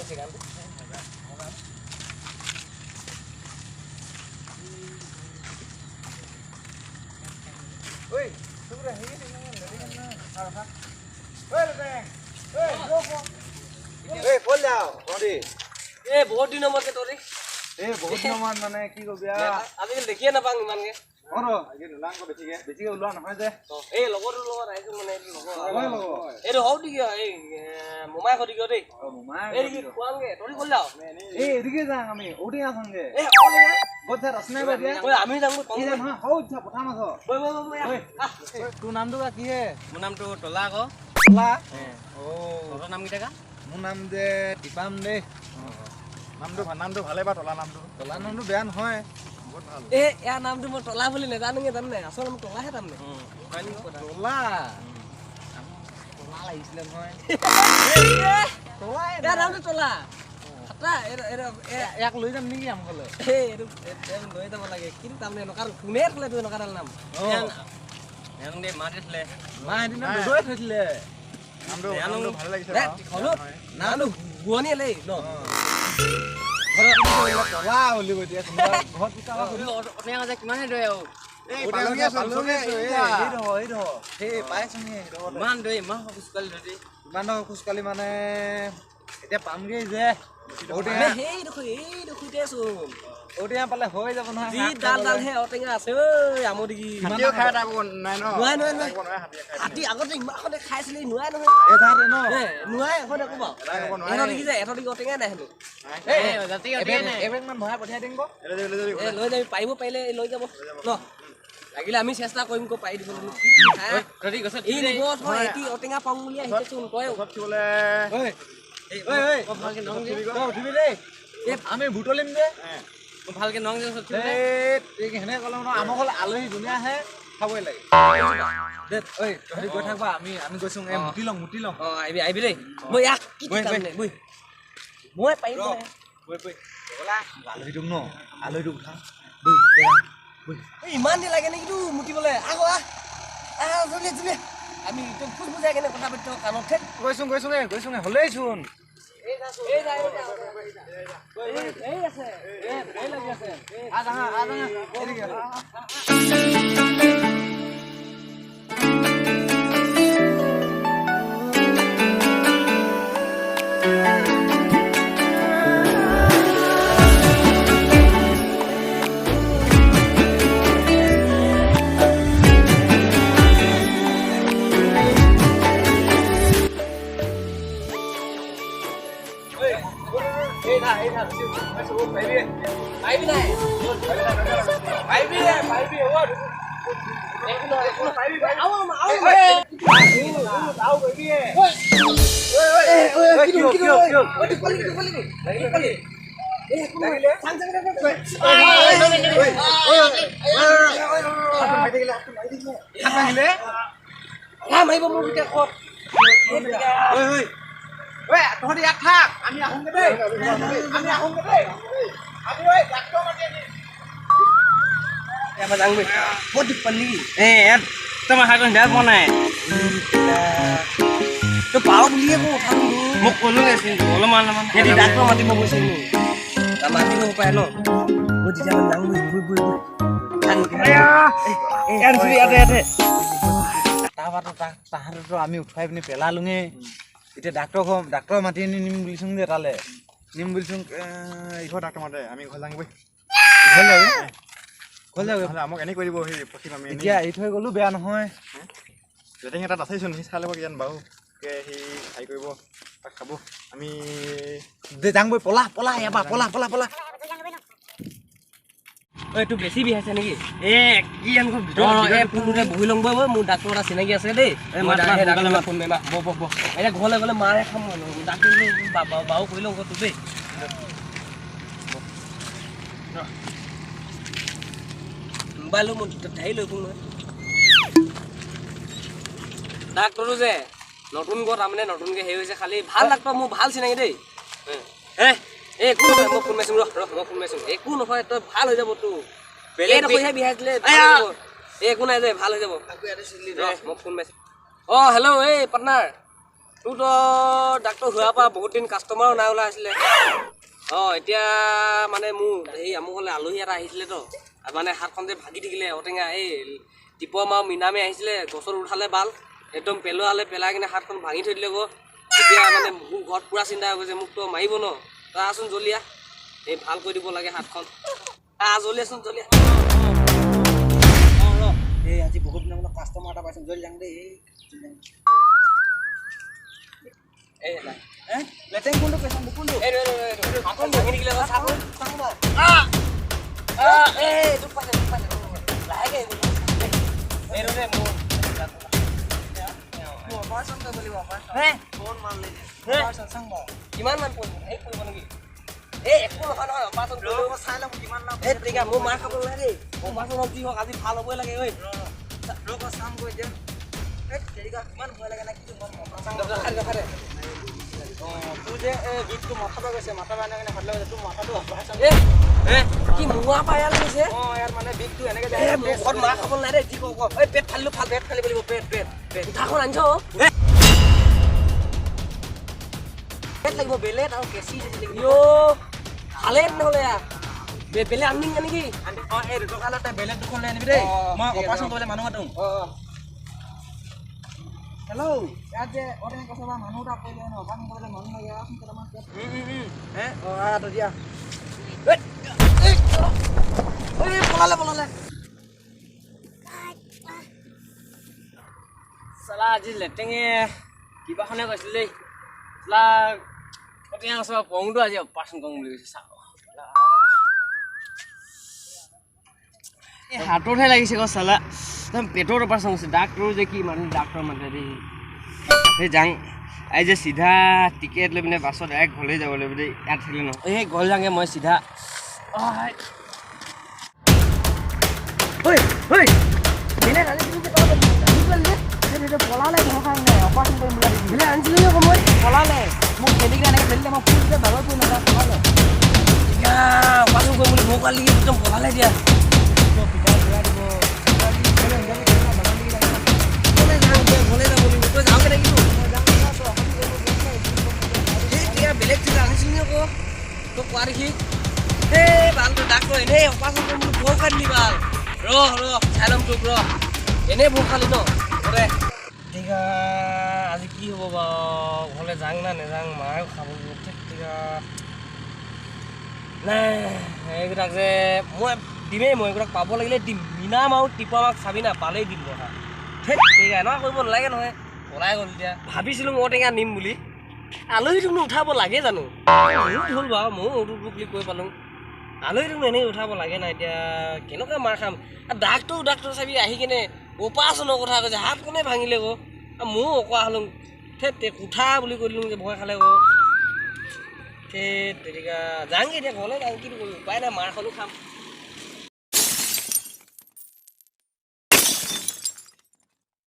sih kan. Woi, tunggu dah, ini dari mana? Alhamdulillah. Woi, Bang. Woi, go. Woi, बोल जाओ, रोडी। बहुत दिनों मत तोरी बहुत दिनों मान माने की को बिया। अभी देखिए ना पांग मान के और ये लांग को बेची के उलान है जे। ए लगोर आइसो माने लगो। ए रो हाउ दियो ए मोमाय खदि गयो दे मोमाय ए दिके कुआंगे तोरी बोल जाओ ए दिके जांग आमी ओडिया संगे ए ओले बोथा रसने बादिया ओए आमी जांग ई जान हां हाउ छ पठा मास ओए तू नाम दुगा की है मोर नाम तो टोला को टोला ओ तोर नाम किटा का मोर नाम दे टिपाम दे नामটো ভালে বা টলা নামটো বেয়া নহয় বহুত ভাল ए या नाम तो मोर टोला बोली ने जानुगे जाने असल नाम टोला है तामने টলা লাগিছিলে নহয় टोला या नाम तो टोला हटा ইয়াক লৈ যাম নেকি আমকলে ए লৈ যাব লাগে কিন্তু তামনে নকাৰ কোনে কলে তো নকাৰাল নাম এন দে মাৰিছিলে মা এদিন দৈ থৈছিলে নামটো ভাল লাগিছে হলো নামটো গুৱানি লে ন টলা হলি গতিয়া ঘৰত পিছাবা অনে আজে কিমানে দৈ আও এই পালঙে এই পাইছনি মান দৈ মা খুসকালি ধৰি ইমান খুসকালি মানে এতিয়া পামগে যে এই দেখো দেচোন ওটিয়া পালে হৈ যাব নহয় যি ডাল হে অটেঙা আছে ঐ আমদিকি হাতীও খাই তাব নাই ন নোৱাই হাতী আগতে ইমানখনে খাইছিলে নোৱাই নহয় এ ধাৰে ন নোৱাই এখন একো বাও এটা দেখি যায় এটা দেখি অটেঙা নাই হেনো এই জাতি অটেঙা নাই এবেগ মান ভৰাই পঠিয়াই দিম গো এ লৈ যাবি পাৰিব পাৰিলে লৈ যাব ন লাগিলে আমি চেষ্টা কৰিম কো পাই দিব ৰেডি গছ এই নিব থৈ এটি অটেঙা পাম বুলি আহিছে চোন কয় ওখত থিবলে ঐ ভালকে নং দে উঠিবি দেই আমি বুটলিম দে ভালকে নং দে এই হেনে কলম ন আমক আলহী দুনিয়া আহে খাবই লাগে দে ঐ তহঁতি গৈ থাকবা আমি গৈছো মুটি লওঁ অ আইবি দেই মই ইয়াক কি কাম নাই বই মই পাৰিম বই আলহী দুম ন আলহী উঠা বই ইমান দি লাগে নেকি তো মুটিবলে আগো জলে আমি তো ফুল বুজাই কেনে কথা পাতি কাণত ঠেক গৈছো হলেই চোন এই আছে এই লাগি আছে আজ এদিকে তহঁতি ইয়াত থাক আমি আহোঁগে দেই তো পাও বুলিয়ে কো উঠালো মোক কলো আছিল অলপমান হেৰি ডাক্তৰ মাতিব গৈছিল তা মাতিব পায় ন মই যেতিয়া যাং বুই ইয়াতে তাহাঁততো আমি উঠাই পিনি পেলালোঙে এতিয়া ডাক্তৰ মাতি নিম বুলিছোং যে তালে নিম বুলিছোং ইঘৰ ডাক্তৰ মাতে আমি ঘৰ যাংগৈ ঘৰ যাবি আমাক এনেই কৰি দিব সেই পঠিম আমি এতিয়া এৰি থৈ গ'লো বেয়া নহয় লেটেং এটা আছেইচোন সি চাই ল'ব কিজান বাৰু সি হেৰি কৰিব তাক খাব আমি দে যাংগৈ পলা এবাৰ পলা ওই তো বেছি বিহাইছে নেকি এ কি আনকো ভিতৰত এ পুনুতে বহি লং বই মোৰ ডাক্তৰ এটা চিনাকি আছে দেই মই ডাক্তৰ ফোন মাৰিবা ব এটা ঘৰলে গলে মাৰে খাম ডাক্তৰ বাও কৰি লং তো দেই মোবাইল মোৰ ধাই লৈ কোন ডাক্তৰো যে নতুন গত আমনে নতুনকে হেই হৈছে খালি ভাল ডাক্তৰ মোৰ ভাল চিনাকি দেই একো নহয় মই ফোন মাৰিছোঁ মই ফোন মাৰিছোঁ একো নহয় তই ভাল হৈ যাব তো বেলেগ দেখুৱাই বিহাইছিলে একো নাই দে ভাল হৈ যাব মই ফোন মাৰিছোঁ হেল্ল' এই পাৰ্টনাৰ তোৰতো ডাক্তৰ হোৱাৰ পৰা বহুত দিন কাষ্টমাৰো নাই ওলাই আছিলে এতিয়া মানে মোৰ সেই আমুক হ'লে আলহী এটা আহিছিলেতো মানে হাতখন যে ভাগি থাকিলে ঔটেঙা এই টিপম আৰু মিনামে আহিছিলে গছত উঠালে বাল একদম পেলোৱালে পেলাই কিনে হাতখন ভাঙি থৈ দিলে গৈ এতিয়া মানে মোৰ ঘৰত পূৰা চিন্তা হৈ গৈছে মোকতো মাৰিব ন তই আচোন জলিয়া এই ভাল কৰি দিব লাগে হাতখন জলিয়াচোন জলিয়া এই আজি বহুত দিনৰ মূৰত কাষ্টমাৰ এটা পাইছোঁ জলি যাওঁ দেই এই নাই লেটেং কোনটো পেচেণ্ট কোনটো হাতখন ভাঙি থাকিলে তোক পাইছে লাহেকে মোৰ অপাৰেশ্যন কৰিব লাগিব ফোন মাৰিলে অপাৰেশ্যন চাং বাৰু কিমান মান পৰিব এই পৰিব নেকি এই একো নহয় নহয় অপাৰেশ্যন কৰিব চাই ল'ম কিমান লাভ এই ঠিক আছে মোৰ মাৰ খাব নালাগে দেই অপাৰেশ্যনত যি হওক আজি ভাল হ'বই লাগে ঐ ৰ'ব চাম গৈ এতিয়া কিমান ভয় লাগে নে কি তোৰ যে বিষটো মাথাটো গৈছে মাথা বেয়া কিনে ভাত লাগিছে তোৰ মাথাটো অপাৰেশ্যন কি মুৱা পাই ইয়াত গৈছে ইয়াৰ মানে বিষটো এনেকৈ ঘৰত মাৰ খাব নাই দেই যি কওঁ এই পেট ফালিলোঁ পেট ফালিব লাগিব পেট উঠাখন আনিছ পেট লাগিব বেলেগ আৰু কেঁচি ভালে নহ'লে বেলেগ আনিম নেকি এই দুটকালৈ বেলেগ দুখন লৈ আনিবি দেই মই অপাৰেশ্যন কৰিলে মানুহ মাতোঁ হেল্ল' ইয়াত যে অটেঙা কৈছে বা মানুহ এটা কৰিলে ন অপাৰেশ্যন কৰিলে মানুহ লাগে আচোন কেইটামান দিয়া পলালে চালা আজি লেটেঙে কিবাখনে কৈছিল দেই চালা অটেঙা কৈছে পংটো আজি অপাৰেশ্যন কৰিম বুলি কৈছে চাওঁ এই হাততহে লাগিছে আকৌ চালা পেটৰ অপাৰেশ্যন হৈছে ডাক্তৰো যে কি মানুহ ডাক্তৰ মানে দেই সেই যাং এই যে চিধা টিকেট লৈ পিনে বাছত ডাইৰেক্ট ঘৰলৈ যাব লাগিব দেই ইয়াত থাকিলে নহয় এই ঘৰ যাওঁগৈ মই চিধা পলালে অপাৰেশ্যন কৰিম বুলি আনিছিলো ন সময় পলালে মোক কেনেকৈ এনেকৈ ফেলিলে মই ফুলতে বাগৰ কৰি নাযাওঁ পলালে অপাৰেশ্যন কৰিম বুলি মোক কালি একদম পলালে দিয়া বেলেগ চিন্তা আনিছিলি আকৌ তোক কোৱা দেখি এই ভালটো ডাক্তৰ এনেই অপাৰেশ্যন কৰিম বুলি ভয় খাই দিলি ভাল চাই ল'ম তোক এনেই ভয় খালি ন দে আজি কি হ'ব বাৰু ঘৰলৈ যাং না নেযাং মায়েও খাব লাগিব নাই এইকেইটাক যে মই দিমেই মই এইকেইটাক পাব লাগিলে দিম মিনাম আৰু টিপা আমাক চাবি না পালেই দিম কথা ঠিক আছে এনেকুৱা কৰিব নালাগে নহয় পলাই গ'ল এতিয়া ভাবিছিলোঁ মই টেঙা নিম বুলি আলহীটোকনো উঠাব লাগে জানো মোৰো হ'ল বাৰু ময়ো উঠো বুলি কৈ পালোঁ আলহীটোকনো এনেই উঠাব লাগে না এতিয়া কেনেকুৱা মাৰ খাম ডাক্তৰ চাবি আহি কিনে অপাৰেশ্যনৰ কথা কৈছে হাত কোনে ভাঙিলে গৈ ময়ো অকৰা হ'লোঁ উঠা বুলি কৈ দিলোঁ যে ভয় খালে গৈ তেনেকুৱা যাংগৈ এতিয়া ঘৰলৈ যাওঁ কি কৰিম উপায় নাই মাৰখনো খাম